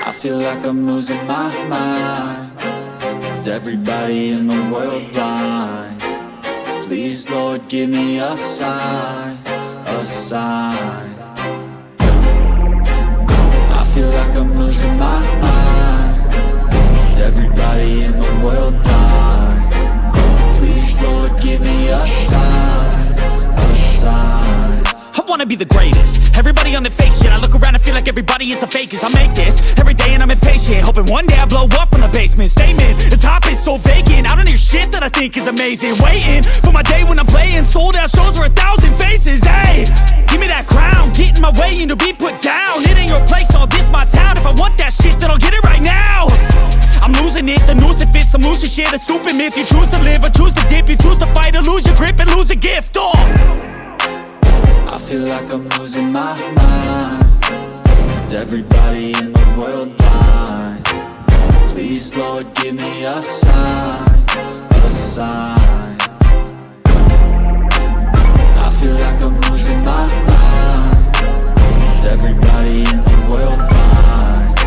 I feel like I'm losing my mind. Is everybody in the world blind? Please, Lord, give me a sign, a sign. I feel like I'm losing my mind. Is everybody in the world blind? Please, Lord, give me a sign, a sign. I wanna be the greatest. Everybody on the fake shit. I look around and feel like everybody is the fakest. I make this every day and I'm impatient, hoping one day I blow up from the basement. Statement, the top is so vacant. I don't hear shit that I think is amazing. Waiting for my day when I'm playing sold out shows for 1,000 faces. Hey, give me that crown, get in my way and to be put down. It ain't your place, all this my town. If I want that shit, then I'll get it right now. I'm losing it, the noose it fits. I'm losing shit, a stupid myth. You choose to live or choose to dip. You choose to fight or lose your grip and lose a gift. I feel like I'm losing my mind. Is everybody in the world blind? Please, Lord, give me a sign, a sign. I feel like I'm losing my mind. Is everybody in the world blind?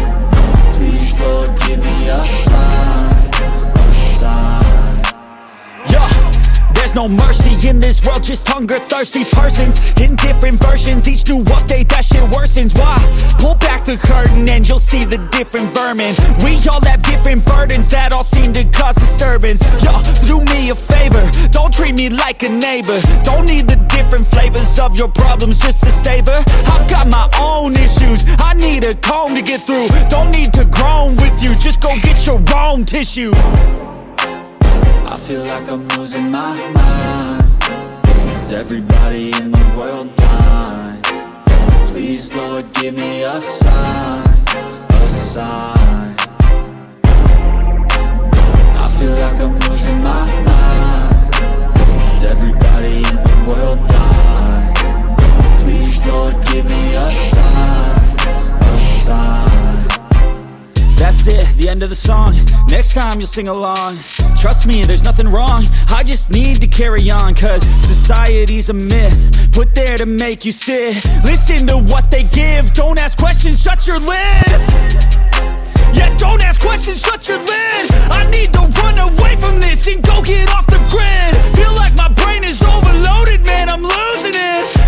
Please, Lord, give me a sign, a sign. Yeah. There's no mercy in this world, just hunger-thirsty persons in different versions. Each new update, that shit worsens. Why? Pull back the curtain and you'll see the different vermin. We all have different burdens that all seem to cause disturbance. Yo, do me a favor, don't treat me like a neighbor. Don't need the different flavors of your problems just to savor. I've got my own issues, I need a comb to get through. Don't need to groan with you, just go get your own tissue. I feel like I'm losing my mind. Is everybody in the world blind? Please, Lord, give me a sign, a sign. I feel like I'm losing my mind. Is everybody in the world blind? Please, Lord, give me a sign, a sign. That's it, the end of the song. Next time you'll sing along. Trust me, there's nothing wrong. I just need to carry on, cause society's a myth put there to make you sit. Listen to what they give. Don't ask questions, shut your lid. Yeah, don't ask questions, shut your lid. I need to run away from this and go get off the grid. Feel like my brain is overloaded, man, I'm losing it.